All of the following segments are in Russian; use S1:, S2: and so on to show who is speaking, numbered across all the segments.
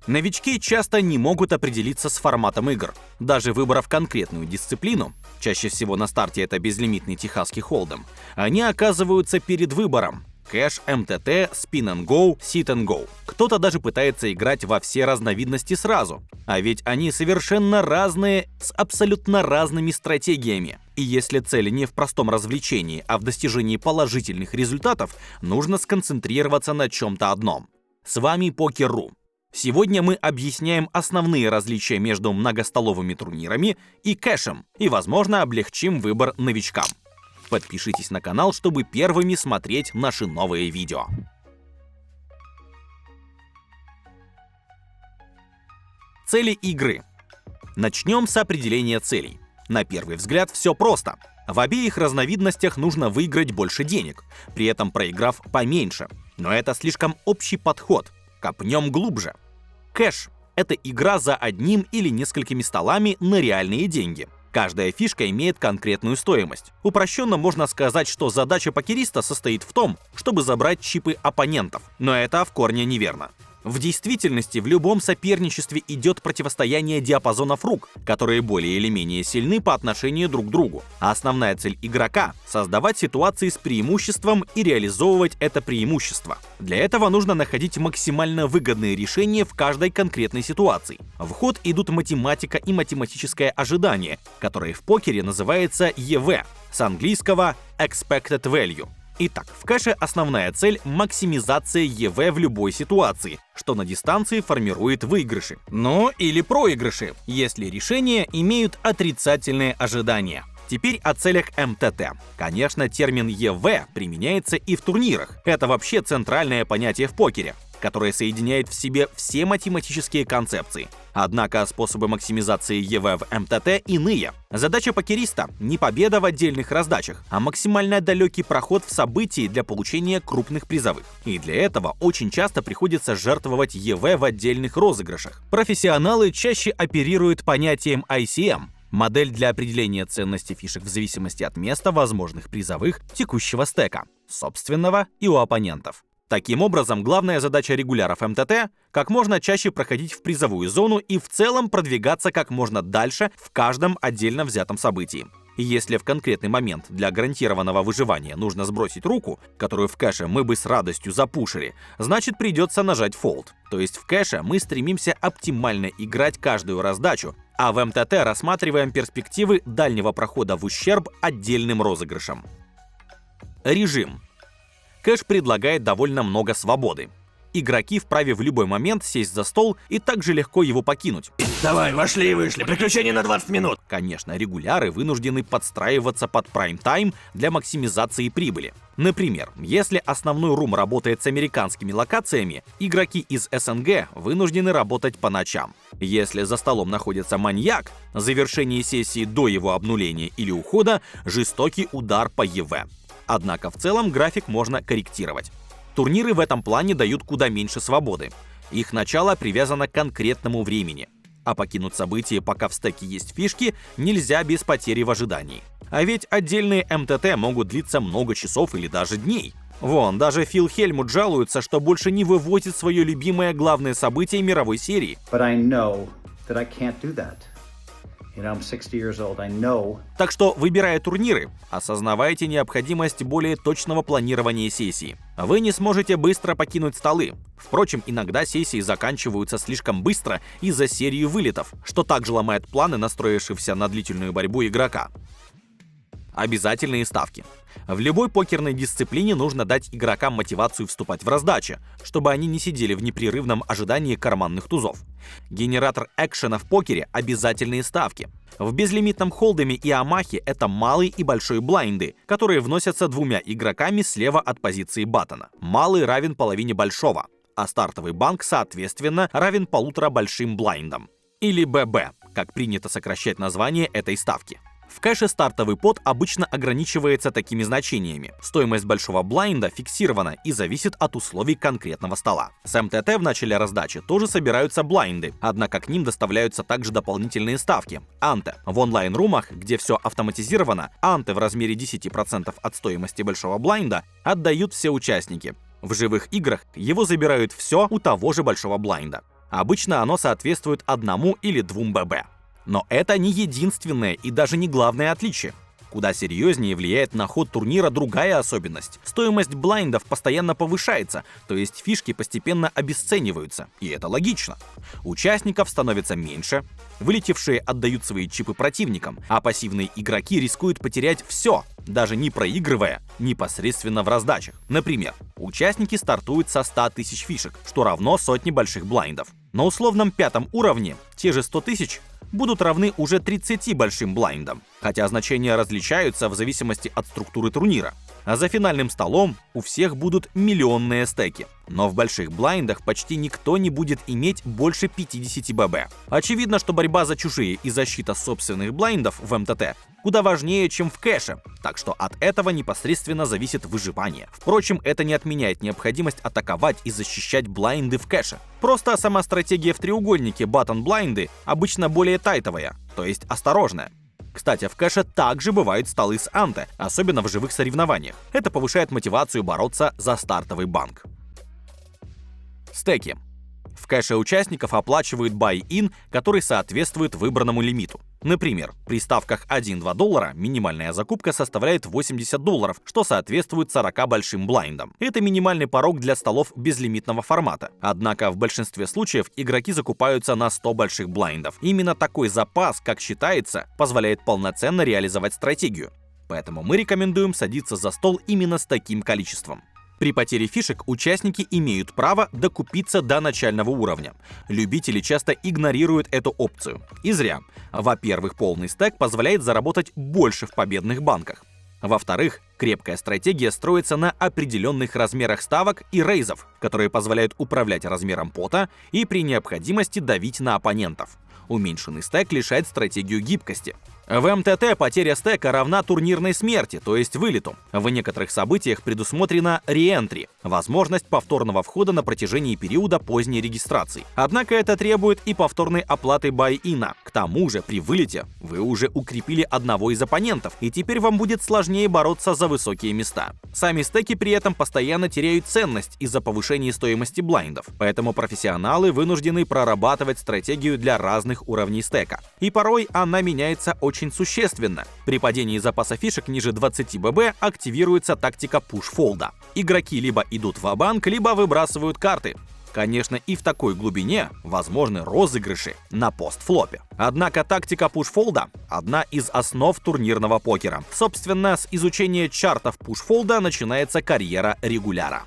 S1: Новички часто не могут определиться с форматом игр. Даже выбрав конкретную дисциплину, чаще всего на старте это безлимитный техасский холдем, они оказываются перед выбором: кэш, МТТ, Spin and Go, Sit and Go. Кто-то даже пытается играть во все разновидности сразу. А ведь они совершенно разные, с абсолютно разными стратегиями. И если цель не в простом развлечении, а в достижении положительных результатов, нужно сконцентрироваться на чем-то одном. С вами Покер.ру. Сегодня мы объясняем основные различия между многостоловыми турнирами и кэшем, и, возможно, облегчим выбор новичкам. Подпишитесь на канал, чтобы первыми смотреть наши новые видео. Цели игры. Начнем с определения целей. На первый взгляд все просто. В обеих разновидностях нужно выиграть больше денег, при этом проиграв поменьше. Но это слишком общий подход. Копнем глубже. Кэш – это игра за одним или несколькими столами на реальные деньги. Каждая фишка имеет конкретную стоимость. Упрощенно можно сказать, что задача покериста состоит в том, чтобы забрать чипы оппонентов. Но это в корне неверно. В действительности в любом соперничестве идет противостояние диапазонов рук, которые более или менее сильны по отношению друг к другу. А основная цель игрока – создавать ситуации с преимуществом и реализовывать это преимущество. Для этого нужно находить максимально выгодные решения в каждой конкретной ситуации. В ход идут математика и математическое ожидание, которое в покере называется EV, с английского Expected Value. Итак, в кэше основная цель – максимизация EV в любой ситуации, что на дистанции формирует выигрыши. Ну или проигрыши, если решения имеют отрицательные ожидания. Теперь о целях МТТ. Конечно, термин EV применяется и в турнирах. Это вообще центральное понятие в покере, которое соединяет в себе все математические концепции. Однако способы максимизации EV в МТТ иные. Задача покериста – не победа в отдельных раздачах, а максимально далекий проход в событии для получения крупных призовых. И для этого очень часто приходится жертвовать EV в отдельных розыгрышах. Профессионалы чаще оперируют понятием ICM – модель для определения ценности фишек в зависимости от места возможных призовых текущего стека, собственного и у оппонентов. Таким образом, главная задача регуляров МТТ – как можно чаще проходить в призовую зону и в целом продвигаться как можно дальше в каждом отдельно взятом событии. И если в конкретный момент для гарантированного выживания нужно сбросить руку, которую в кэше мы бы с радостью запушили, значит придется нажать фолд. То есть в кэше мы стремимся оптимально играть каждую раздачу, а в МТТ рассматриваем перспективы дальнего прохода в ущерб отдельным розыгрышам. Режим. Кэш предлагает довольно много свободы. Игроки вправе в любой момент сесть за стол и также легко его покинуть.
S2: Давай, вошли и вышли, приключение на 20 минут.
S1: Конечно, регуляры вынуждены подстраиваться под прайм-тайм для максимизации прибыли. Например, если основной рум работает с американскими локациями, игроки из СНГ вынуждены работать по ночам. Если за столом находится маньяк, завершение сессии до его обнуления или ухода – жестокий удар по EV. Однако в целом график можно корректировать. Турниры в этом плане дают куда меньше свободы. Их начало привязано к конкретному времени. А покинуть событие, пока в стеке есть фишки, нельзя без потери в ожидании. А ведь отдельные МТТ могут длиться много часов или даже дней. Вон, даже Фил Хельмут жалуется, что больше не выводит свое любимое главное событие мировой серии. Так что, выбирая турниры, осознавайте необходимость более точного планирования сессии. Вы не сможете быстро покинуть столы. Впрочем, иногда сессии заканчиваются слишком быстро из-за серии вылетов, что также ломает планы настроившегося на длительную борьбу игрока. Обязательные ставки. В любой покерной дисциплине нужно дать игрокам мотивацию вступать в раздачи, чтобы они не сидели в непрерывном ожидании карманных тузов. Генератор экшена в покере – обязательные ставки. В безлимитном холдеме и омахе это малый и большой блайнды, которые вносятся двумя игроками слева от позиции баттона. Малый равен половине большого, а стартовый банк, соответственно, равен 1,5 большим блайндам. Или ББ, как принято сокращать название этой ставки. В кэше стартовый пот обычно ограничивается такими значениями. Стоимость большого блайнда фиксирована и зависит от условий конкретного стола. С МТТ в начале раздачи тоже собираются блайнды, однако к ним доставляются также дополнительные ставки – анте. В онлайн-румах, где все автоматизировано, анте в размере 10% от стоимости большого блайнда отдают все участники. В живых играх его забирают все у того же большого блайнда. Обычно оно соответствует 1 или 2 ББ. Но это не единственное и даже не главное отличие. Куда серьезнее влияет на ход турнира другая особенность. Стоимость блайндов постоянно повышается, то есть фишки постепенно обесцениваются. И это логично. Участников становится меньше, вылетевшие отдают свои чипы противникам, а пассивные игроки рискуют потерять все, даже не проигрывая непосредственно в раздачах. Например, участники стартуют со 100 тысяч фишек, что равно сотне больших блайндов. На условном 5 уровне те же 100 тысяч будут равны уже 30 большим блайндам, хотя значения различаются в зависимости от структуры турнира. А за финальным столом у всех будут миллионные стеки. Но в больших блайндах почти никто не будет иметь больше 50 ББ. Очевидно, что борьба за чужие и защита собственных блайндов в МТТ куда важнее, чем в кэше, так что от этого непосредственно зависит выживание. Впрочем, это не отменяет необходимость атаковать и защищать блайнды в кэше. Просто сама стратегия в треугольнике баттон-блайнды обычно более тайтовая, то есть осторожная. Кстати, в кэше также бывают столы с анте, особенно в живых соревнованиях. Это повышает мотивацию бороться за стартовый банк. Стеки. В кэше участников оплачивают buy-in, который соответствует выбранному лимиту. Например, при ставках $1-2 минимальная закупка составляет $80, что соответствует 40 большим блайндам. Это минимальный порог для столов безлимитного формата. Однако в большинстве случаев игроки закупаются на 100 больших блайндов. Именно такой запас, как считается, позволяет полноценно реализовать стратегию. Поэтому мы рекомендуем садиться за стол именно с таким количеством. При потере фишек участники имеют право докупиться до начального уровня. Любители часто игнорируют эту опцию. И зря. Во-первых, полный стек позволяет заработать больше в победных банках. Во-вторых, крепкая стратегия строится на определенных размерах ставок и рейзов, которые позволяют управлять размером пота и при необходимости давить на оппонентов. Уменьшенный стек лишает стратегию гибкости. В МТТ потеря стека равна турнирной смерти, то есть вылету. В некоторых событиях предусмотрена реэнтри – возможность повторного входа на протяжении периода поздней регистрации. Однако это требует и повторной оплаты бай-ина. К тому же при вылете вы уже укрепили одного из оппонентов, и теперь вам будет сложнее бороться за высокие места. Сами стеки при этом постоянно теряют ценность из-за повышения стоимости блайндов, поэтому профессионалы вынуждены прорабатывать стратегию для разных уровней стека. И порой она меняется очень существенно. При падении запаса фишек ниже 20 ББ активируется тактика пуш-фолда. Игроки либо идут ва-банк, либо выбрасывают карты. Конечно, и в такой глубине возможны розыгрыши на постфлопе. Однако тактика пуш-фолда – одна из основ турнирного покера. Собственно, с изучения чартов пуш-фолда начинается карьера регуляра.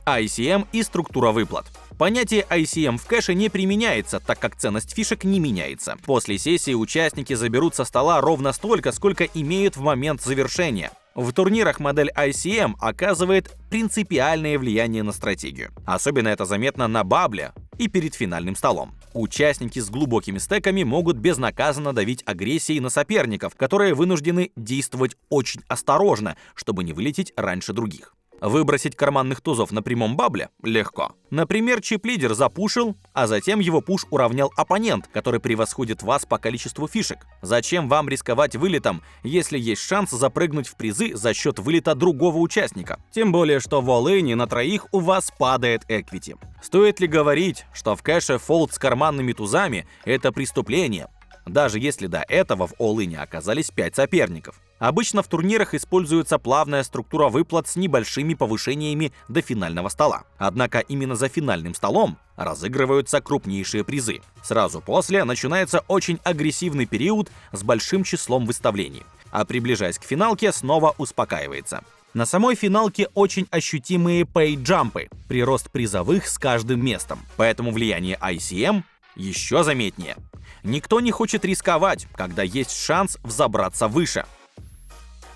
S1: ICM и структура выплат. Понятие ICM в кэше не применяется, так как ценность фишек не меняется. После сессии участники заберут со стола ровно столько, сколько имеют в момент завершения. В турнирах модель ICM оказывает принципиальное влияние на стратегию. Особенно это заметно на бабле и перед финальным столом. Участники с глубокими стеками могут безнаказанно давить агрессией на соперников, которые вынуждены действовать очень осторожно, чтобы не вылететь раньше других. Выбросить карманных тузов на прямом бабле легко. Например, чип-лидер запушил, а затем его пуш уравнял оппонент, который превосходит вас по количеству фишек. Зачем вам рисковать вылетом, если есть шанс запрыгнуть в призы за счет вылета другого участника? Тем более, что в all-in на троих у вас падает эквити. Стоит ли говорить, что в кэше фолд с карманными тузами – это преступление? Даже если до этого в all-in оказались 5 соперников. Обычно в турнирах используется плавная структура выплат с небольшими повышениями до финального стола. Однако именно за финальным столом разыгрываются крупнейшие призы. Сразу после начинается очень агрессивный период с большим числом выставлений. А приближаясь к финалке, снова успокаивается. На самой финалке очень ощутимые пей-джампы, прирост призовых с каждым местом. Поэтому влияние ICM еще заметнее. Никто не хочет рисковать, когда есть шанс взобраться выше.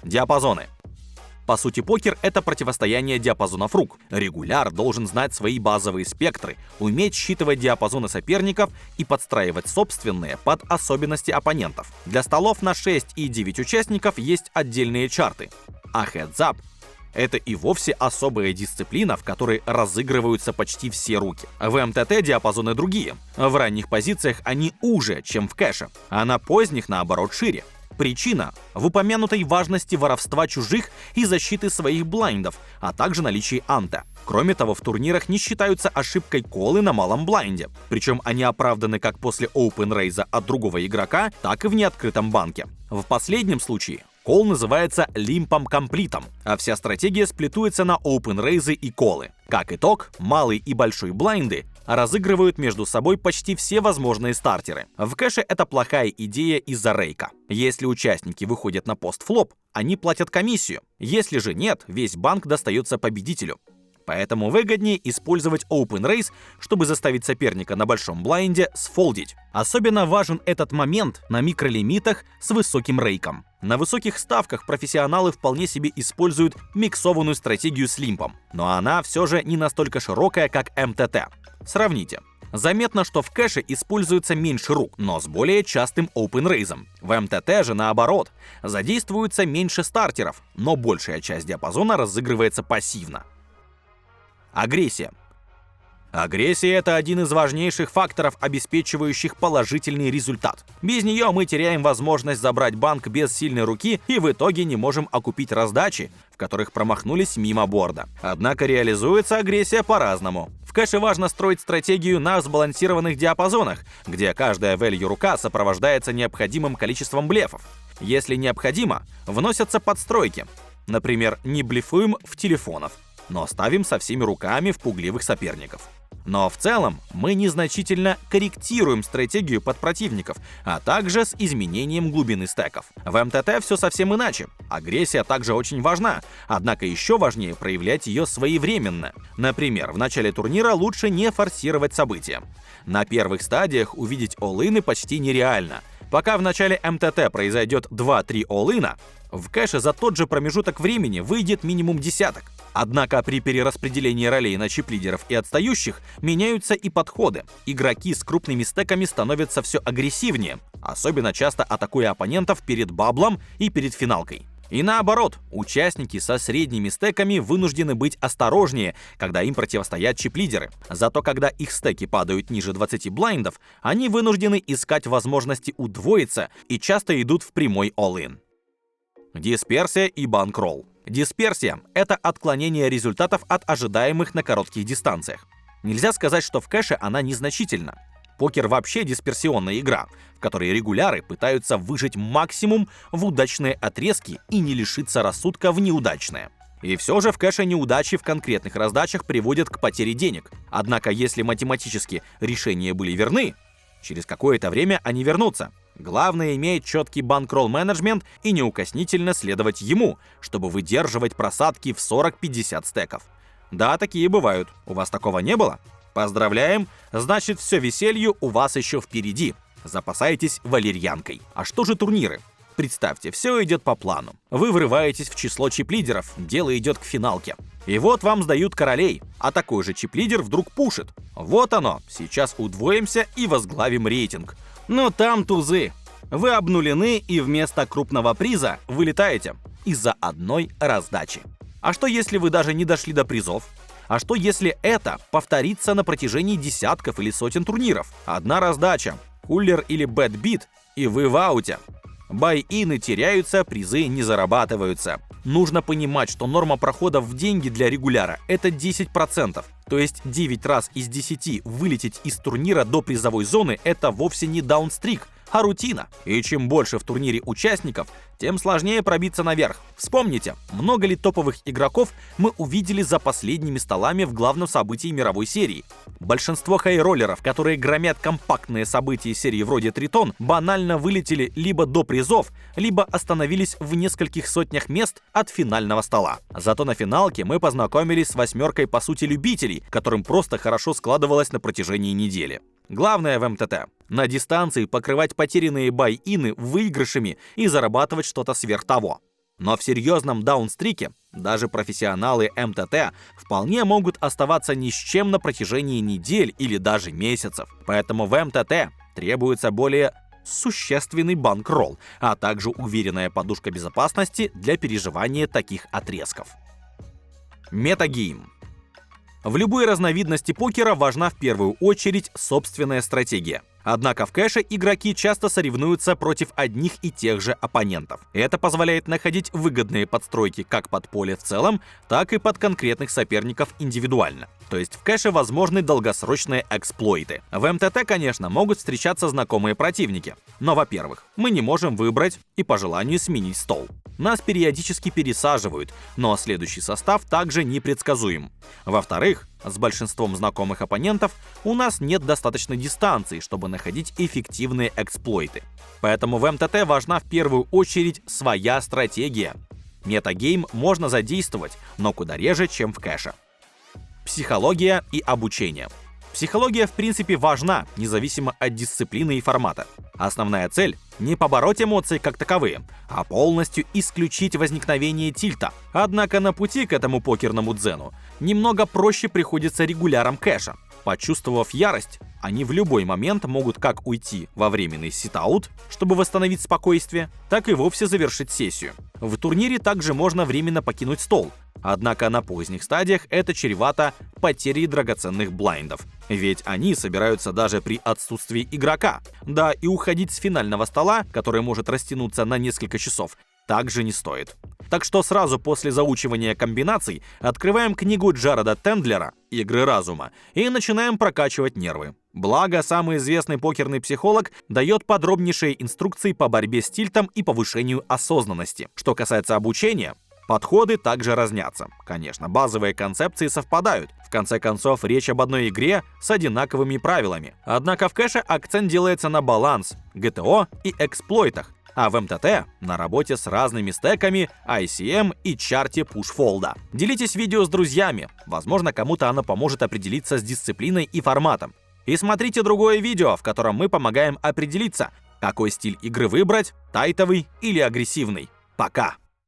S1: Диапазоны. По сути, покер — это противостояние диапазонов рук. Регуляр должен знать свои базовые спектры, уметь считывать диапазоны соперников и подстраивать собственные под особенности оппонентов. Для столов на 6 и 9 участников есть отдельные чарты. А heads-up — это и вовсе особая дисциплина, в которой разыгрываются почти все руки. В МТТ диапазоны другие. В ранних позициях они уже, чем в кэше, а на поздних, наоборот, шире. Причина в упомянутой важности воровства чужих и защиты своих блайндов, а также наличии анте. Кроме того, в турнирах не считаются ошибкой колы на малом блайнде, причем они оправданы как после open рейза от другого игрока, так и в неоткрытом банке. В последнем случае кол называется лимпом-комплитом, а вся стратегия сплитуется на open рейзы и колы. Как итог, малый и большой блайнды разыгрывают между собой почти все возможные стартеры. В кэше это плохая идея из-за рейка. Если участники выходят на пост-флоп, они платят комиссию. Если же нет, весь банк достается победителю. Поэтому выгоднее использовать open raise, чтобы заставить соперника на большом блайнде сфолдить. Особенно важен этот момент на микролимитах с высоким рейком. На высоких ставках профессионалы вполне себе используют миксованную стратегию с лимпом, но она все же не настолько широкая, как МТТ. Сравните. Заметно, что в кэше используется меньше рук, но с более частым open рейзом. В МТТ же наоборот, задействуется меньше стартеров, но большая часть диапазона разыгрывается пассивно. Агрессия. Агрессия – это один из важнейших факторов, обеспечивающих положительный результат. Без нее мы теряем возможность забрать банк без сильной руки и в итоге не можем окупить раздачи, в которых промахнулись мимо борда. Однако реализуется агрессия по-разному. В кэше важно строить стратегию на сбалансированных диапазонах, где каждая value рука сопровождается необходимым количеством блефов. Если необходимо, вносятся подстройки. Например, не блефуем в телефонов, но ставим со всеми руками в пугливых соперников. Но в целом мы незначительно корректируем стратегию под противников, а также с изменением глубины стеков. В МТТ все совсем иначе. Агрессия также очень важна, однако еще важнее проявлять ее своевременно. Например, в начале турнира лучше не форсировать события. На первых стадиях увидеть all-ины почти нереально. Пока в начале МТТ произойдет 2-3 all-ина, в кэше за тот же промежуток времени выйдет минимум десяток. Однако при перераспределении ролей на чип-лидеров и отстающих меняются и подходы. Игроки с крупными стеками становятся все агрессивнее, особенно часто атакуя оппонентов перед баблом и перед финалкой. И наоборот, участники со средними стеками вынуждены быть осторожнее, когда им противостоят чип-лидеры. Зато когда их стеки падают ниже 20 блайндов, они вынуждены искать возможности удвоиться и часто идут в прямой all-in. Дисперсия и банкролл. Дисперсия – это отклонение результатов от ожидаемых на коротких дистанциях. Нельзя сказать, что в кэше она незначительна. Покер вообще дисперсионная игра, в которой регуляры пытаются выжать максимум в удачные отрезки и не лишиться рассудка в неудачные. И все же в кэше неудачи в конкретных раздачах приводят к потере денег. Однако если математически решения были верны, через какое-то время они вернутся. Главное иметь четкий банкролл-менеджмент и неукоснительно следовать ему, чтобы выдерживать просадки в 40-50 стеков. Да, такие бывают. У вас такого не было? Поздравляем, значит все веселье у вас еще впереди. Запасайтесь валерьянкой. А что же турниры? Представьте, все идет по плану. Вы врываетесь в число чип-лидеров, дело идет к финалке. И вот вам сдают королей, а такой же чип-лидер вдруг пушит. Вот оно, сейчас удвоимся и возглавим рейтинг. Но там тузы. Вы обнулены и вместо крупного приза вылетаете из-за одной раздачи. А что если вы даже не дошли до призов? А что если это повторится на протяжении десятков или сотен турниров? Одна раздача, кулер или бэдбит, и вы в ауте. Бай-ины теряются, призы не зарабатываются. Нужно понимать, что норма проходов в деньги для регуляра – это 10%. То есть 9 раз из 10 вылететь из турнира до призовой зоны – это вовсе не даунстрик, а рутина. И чем больше в турнире участников, тем сложнее пробиться наверх. Вспомните, много ли топовых игроков мы увидели за последними столами в главном событии мировой серии. Большинство хай-роллеров, которые громят компактные события серии вроде Тритон, банально вылетели либо до призов, либо остановились в нескольких сотнях мест от финального стола. Зато на финалке мы познакомились с восьмеркой по сути любителей, которым просто хорошо складывалось на протяжении недели. Главное в МТТ – на дистанции покрывать потерянные бай-ины выигрышами и зарабатывать что-то сверх того. Но в серьезном даунстрике даже профессионалы МТТ вполне могут оставаться ни с чем на протяжении недель или даже месяцев. Поэтому в МТТ требуется более существенный банкролл, а также уверенная подушка безопасности для переживания таких отрезков. Метагейм. В любой разновидности покера важна в первую очередь собственная стратегия. Однако в кэше игроки часто соревнуются против одних и тех же оппонентов. Это позволяет находить выгодные подстройки как под поле в целом, так и под конкретных соперников индивидуально. То есть в кэше возможны долгосрочные эксплойты. В МТТ, конечно, могут встречаться знакомые противники. Но, во-первых, мы не можем выбрать и по желанию сменить стол. Нас периодически пересаживают, но следующий состав также непредсказуем. Во-вторых, с большинством знакомых оппонентов у нас нет достаточной дистанции, чтобы находить эффективные эксплойты. Поэтому в МТТ важна в первую очередь своя стратегия. Метагейм можно задействовать, но куда реже, чем в кэше. Психология и обучение. Психология в принципе важна, независимо от дисциплины и формата. Основная цель — не побороть эмоции как таковые, а полностью исключить возникновение тильта. Однако на пути к этому покерному дзену немного проще приходится регулярам кэша. Почувствовав ярость, они в любой момент могут как уйти во временный сит-аут, чтобы восстановить спокойствие, так и вовсе завершить сессию. В турнире также можно временно покинуть стол, однако на поздних стадиях это чревато потерей драгоценных блайндов, ведь они собираются даже при отсутствии игрока. Да, и уходить с финального стола, который может растянуться на несколько часов, также не стоит. Так что сразу после заучивания комбинаций открываем книгу Джареда Тендлера «Игры разума» и начинаем прокачивать нервы. Благо, самый известный покерный психолог дает подробнейшие инструкции по борьбе с тильтом и повышению осознанности. Что касается обучения, подходы также разнятся. Конечно, базовые концепции совпадают. В конце концов, речь об одной игре с одинаковыми правилами. Однако в кэше акцент делается на баланс, ГТО и эксплойтах, а в МТТ на работе с разными стеками, ICM и чарте пуш-фолда. Делитесь видео с друзьями, возможно, кому-то оно поможет определиться с дисциплиной и форматом. И смотрите другое видео, в котором мы помогаем определиться, какой стиль игры выбрать, тайтовый или агрессивный. Пока!